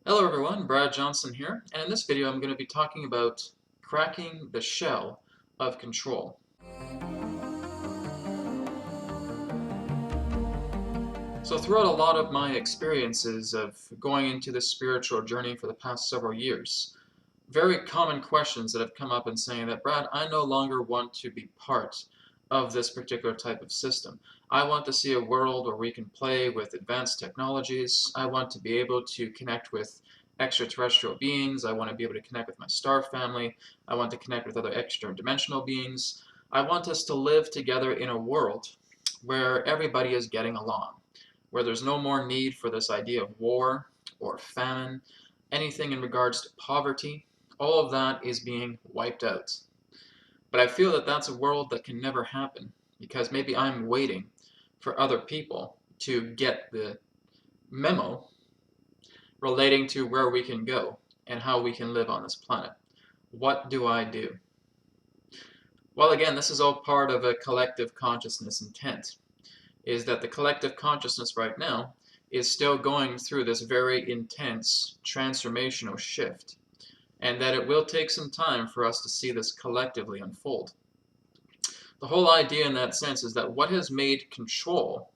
Hello everyone, Brad Johnson here, and in this video I'm going to be talking about cracking the shell of control. So throughout a lot of my experiences of going into this spiritual journey for the past several years, very common questions that have come up and saying that, Brad, I no longer want to be part of this particular type of system. I want to see a world where we can play with advanced technologies. I want to be able to connect with extraterrestrial beings. I want to be able to connect with my star family. I want to connect with other extra-dimensional beings. I want us to live together in a world where everybody is getting along, where there's no more need for this idea of war or famine, anything in regards to poverty. All of that is being wiped out. But I feel that that's a world that can never happen because maybe I'm waiting for other people to get the memo relating to where we can go and how we can live on this planet. What do I do? Well, again, this is all part of a collective consciousness intent, is that the collective consciousness right now is still going through this very intense transformational shift, and that it will take some time for us to see this collectively unfold. The whole idea in that sense is that what has made control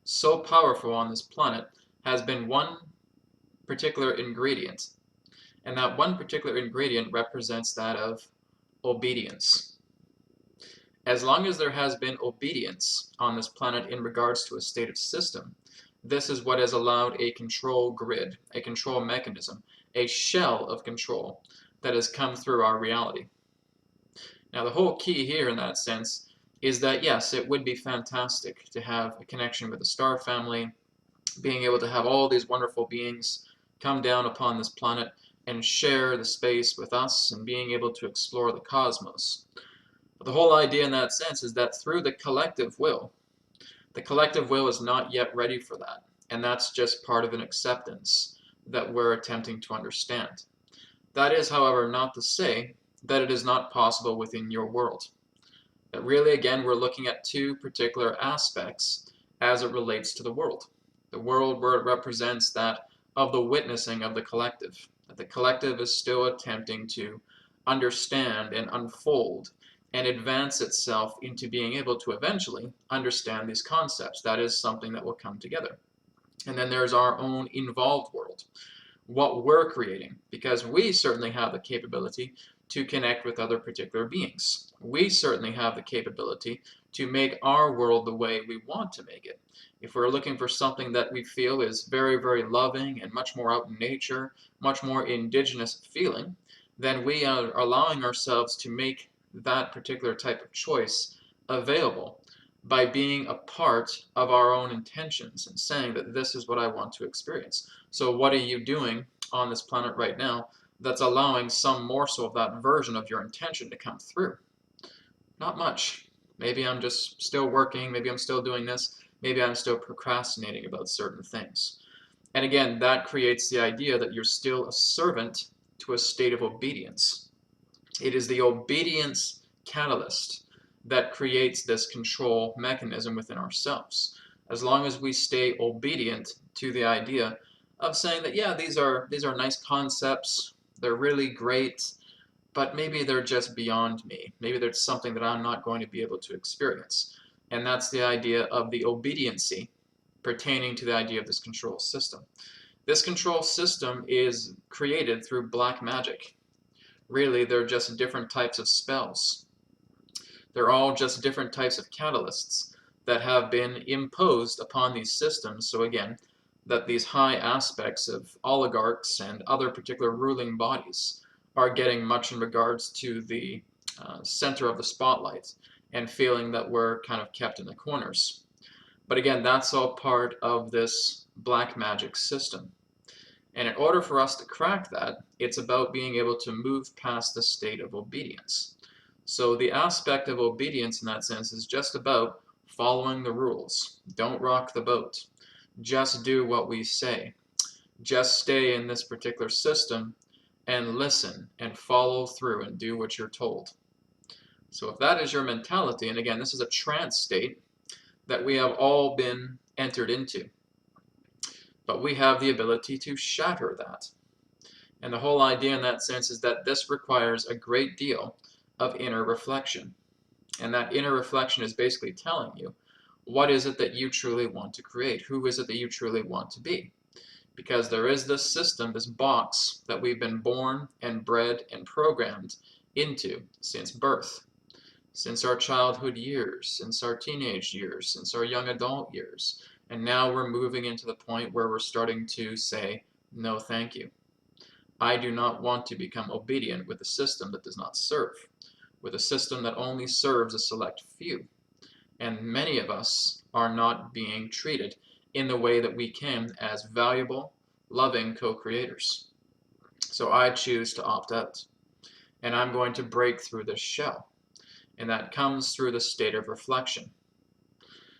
so powerful on this planet has been one particular ingredient, and that one particular ingredient represents that of obedience. As long as there has been obedience on this planet in regards to a stated system, this is what has allowed a control grid, a control mechanism, a shell of control that has come through our reality. Now, the whole key here in that sense is that, yes, it would be fantastic to have a connection with the star family, being able to have all these wonderful beings come down upon this planet and share the space with us and being able to explore the cosmos. But the whole idea in that sense is that through the collective will is not yet ready for that. And that's just part of an acceptance that we're attempting to understand. That is, however, not to say that it is not possible within your world. That really, again, we're looking at two particular aspects as it relates to the world. The world where it represents that of the witnessing of the collective. That the collective is still attempting to understand and unfold and advance itself into being able to eventually understand these concepts. That is something that will come together. And then there's our own involved world, what we're creating, because we certainly have the capability to connect with other particular beings. We certainly have the capability to make our world the way we want to make it. If we're looking for something that we feel is very, very loving and much more out in nature, much more indigenous feeling, then we are allowing ourselves to make that particular type of choice available by being a part of our own intentions and saying that this is what I want to experience. So what are you doing on this planet right now that's allowing some morsel of that version of your intention to come through? Not much. Maybe I'm just still working, maybe I'm still doing this, maybe I'm still procrastinating about certain things. And again, that creates the idea that you're still a servant to a state of obedience. It is the obedience catalyst that creates this control mechanism within ourselves. As long as we stay obedient to the idea of saying that, yeah, these are nice concepts, they're really great, but maybe they're just beyond me. Maybe there's something that I'm not going to be able to experience. And that's the idea of the obediency pertaining to the idea of this control system. This control system is created through black magic. Really, they're just different types of spells. They're all just different types of catalysts that have been imposed upon these systems. So again, that these high aspects of oligarchs and other particular ruling bodies are getting much in regards to the center of the spotlight and feeling that we're kind of kept in the corners. But again, that's all part of this black magic system. And in order for us to crack that, it's about being able to move past the state of obedience. So the aspect of obedience in that sense is just about following the rules. Don't rock the boat. Just do what we say. Just stay in this particular system and listen and follow through and do what you're told. So if that is your mentality, and again, this is a trance state that we have all been entered into, but we have the ability to shatter that. And the whole idea in that sense is that this requires a great deal of inner reflection. And that inner reflection is basically telling you, what is it that you truly want to create? Who is it that you truly want to be? Because there is this system, this box that we've been born and bred and programmed into since birth, since our childhood years, since our teenage years, since our young adult years. And now we're moving into the point where we're starting to say, no, thank you. I do not want to become obedient with a system that does not serve, with a system that only serves a select few. And many of us are not being treated in the way that we can as valuable, loving co-creators. So I choose to opt out, and I'm going to break through this shell. And that comes through the state of reflection.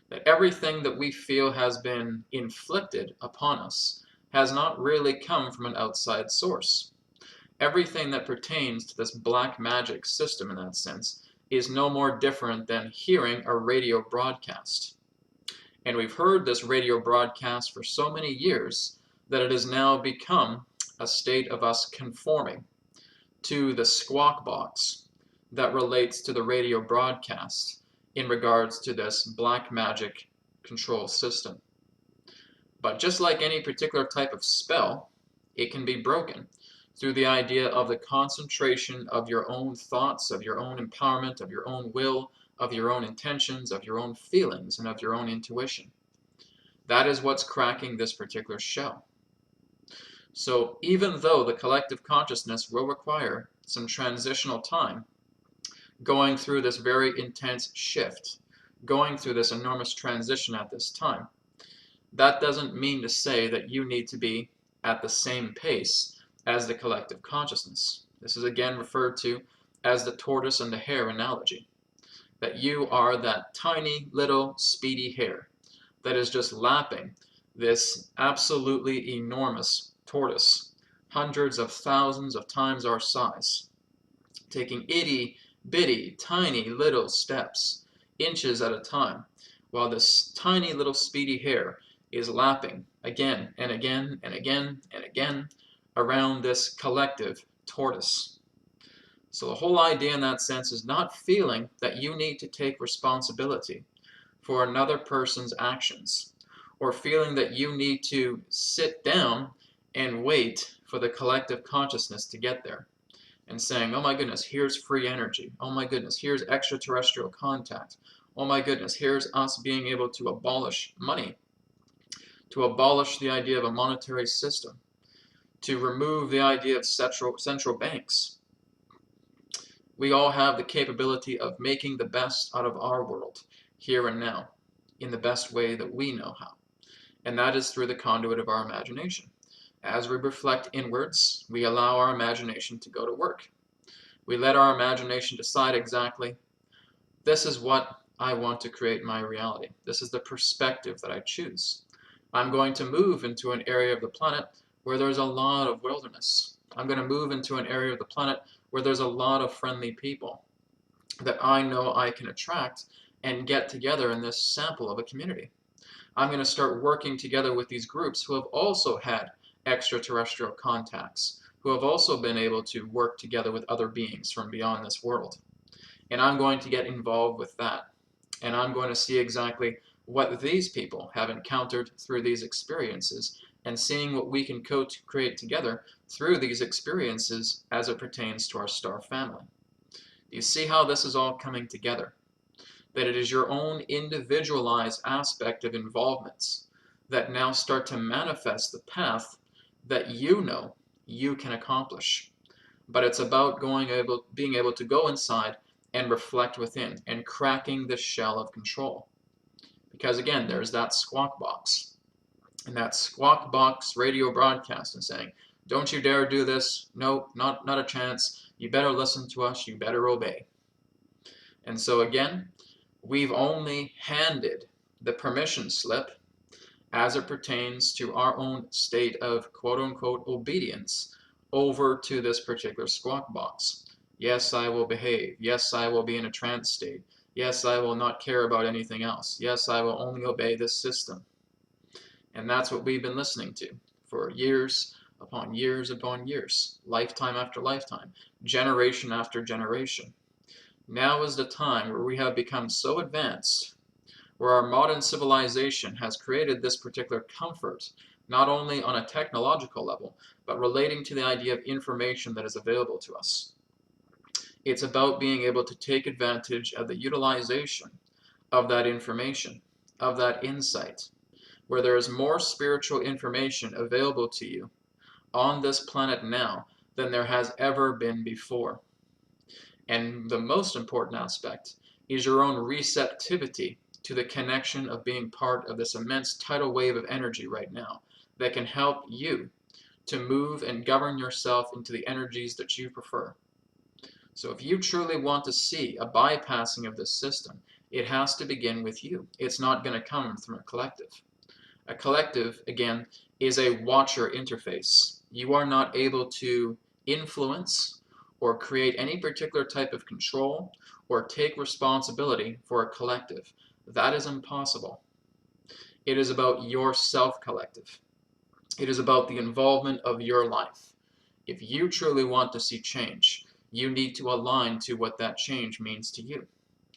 That everything that we feel has been inflicted upon us has not really come from an outside source. Everything that pertains to this black magic system in that sense is no more different than hearing a radio broadcast. And we've heard this radio broadcast for so many years that it has now become a state of us conforming to the squawk box that relates to the radio broadcast in regards to this black magic control system. But just like any particular type of spell, it can be broken through the idea of the concentration of your own thoughts, of your own empowerment, of your own will, of your own intentions, of your own feelings, and of your own intuition. That is what's cracking this particular shell. So even though the collective consciousness will require some transitional time, going through this very intense shift, going through this enormous transition at this time, that doesn't mean to say that you need to be at the same pace as the collective consciousness. This is again referred to as the tortoise and the hare analogy. That you are that tiny little speedy hare that is just lapping this absolutely enormous tortoise, hundreds of thousands of times our size, taking itty bitty tiny little steps, inches at a time, while this tiny little speedy hare is lapping again and again and again and again around this collective tortoise. So the whole idea in that sense is not feeling that you need to take responsibility for another person's actions, or feeling that you need to sit down and wait for the collective consciousness to get there, and saying, oh my goodness, here's free energy. Oh my goodness, here's extraterrestrial contact. Oh my goodness, here's us being able to abolish money, to abolish the idea of a monetary system, to remove the idea of central banks. We all have the capability of making the best out of our world, here and now, in the best way that we know how. And that is through the conduit of our imagination. As we reflect inwards, we allow our imagination to go to work. We let our imagination decide exactly, this is what I want to create my reality. This is the perspective that I choose. I'm going to move into an area of the planet where there's a lot of wilderness. I'm going to move into an area of the planet where there's a lot of friendly people that I know I can attract and get together in this sample of a community. I'm going to start working together with these groups who have also had extraterrestrial contacts, who have also been able to work together with other beings from beyond this world. And I'm going to get involved with that. And I'm going to see exactly what these people have encountered through these experiences, and seeing what we can co-create together through these experiences as it pertains to our star family. Do you see how this is all coming together? That it is your own individualized aspect of involvements that now start to manifest the path that you know you can accomplish. But it's about being able to go inside and reflect within and cracking the shell of control. Because again, there's that squawk box. And that squawk box radio broadcast and saying, don't you dare do this. No, not a chance. You better listen to us. You better obey. And so again, we've only handed the permission slip as it pertains to our own state of quote-unquote obedience over to this particular squawk box. Yes, I will behave. Yes, I will be in a trance state. Yes, I will not care about anything else. Yes, I will only obey this system. And that's what we've been listening to for years upon years, lifetime after lifetime, generation after generation. Now is the time where we have become so advanced, where our modern civilization has created this particular comfort, not only on a technological level, but relating to the idea of information that is available to us. It's about being able to take advantage of the utilization of that information, of that insight, where there is more spiritual information available to you on this planet now than there has ever been before. And the most important aspect is your own receptivity to the connection of being part of this immense tidal wave of energy right now that can help you to move and govern yourself into the energies that you prefer. So if you truly want to see a bypassing of this system, it has to begin with you. It's not going to come from a collective. A collective, again, is a watcher interface. You are not able to influence or create any particular type of control or take responsibility for a collective. That is impossible. It is about your self-collective. It is about the involvement of your life. If you truly want to see change, you need to align to what that change means to you.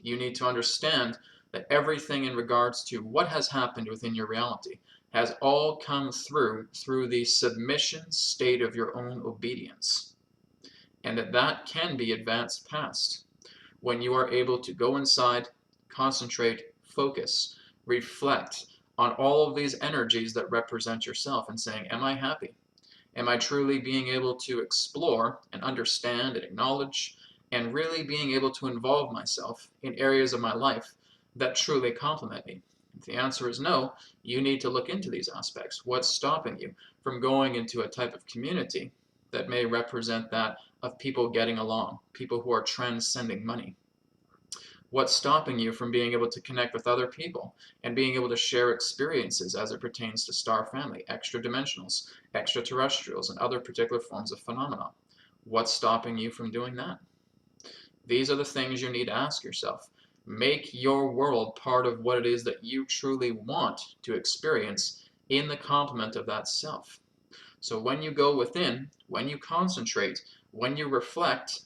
You need to understand that everything in regards to what has happened within your reality has all come through the submission state of your own obedience. And that can be advanced past when you are able to go inside, concentrate, focus, reflect on all of these energies that represent yourself and saying, am I happy? Am I truly being able to explore and understand and acknowledge and really being able to involve myself in areas of my life that truly complement me? If the answer is no, you need to look into these aspects. What's stopping you from going into a type of community that may represent that of people getting along, people who are transcending money? What's stopping you from being able to connect with other people and being able to share experiences as it pertains to star family, extra dimensionals, extraterrestrials, and other particular forms of phenomena? What's stopping you from doing that? These are the things you need to ask yourself. Make your world part of what it is that you truly want to experience in the complement of that self. So when you go within, when you concentrate, when you reflect,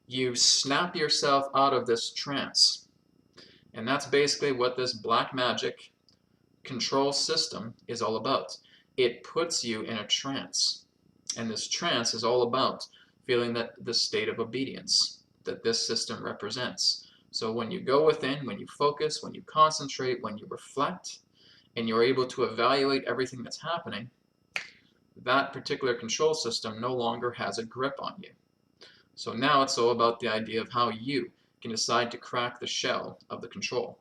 you snap yourself out of this trance. And that's basically what this black magic control system is all about. It puts you in a trance. And this trance is all about feeling that the state of obedience that this system represents. So when you go within, when you focus, when you concentrate, when you reflect, and you're able to evaluate everything that's happening, that particular control system no longer has a grip on you. So now it's all about the idea of how you can decide to crack the shell of the control.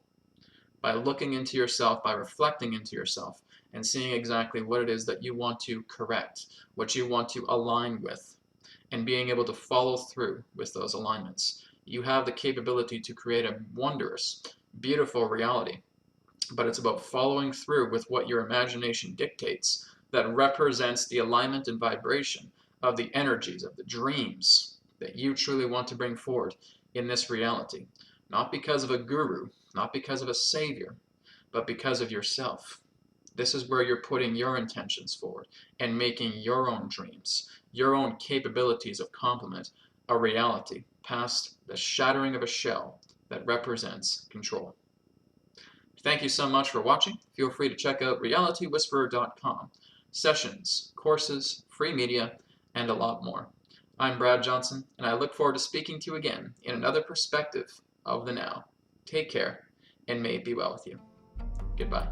By looking into yourself, by reflecting into yourself, and seeing exactly what it is that you want to correct, what you want to align with, and being able to follow through with those alignments. You have the capability to create a wondrous, beautiful reality. But it's about following through with what your imagination dictates that represents the alignment and vibration of the energies, of the dreams that you truly want to bring forward in this reality. Not because of a guru, not because of a savior, but because of yourself. This is where you're putting your intentions forward and making your own dreams, your own capabilities of complement a reality past the shattering of a shell that represents control. Thank you so much for watching. Feel free to check out realitywhisperer.com. Sessions, courses, free media, and a lot more. I'm Brad Johnson, and I look forward to speaking to you again in another perspective of the now. Take care, and may it be well with you. Goodbye.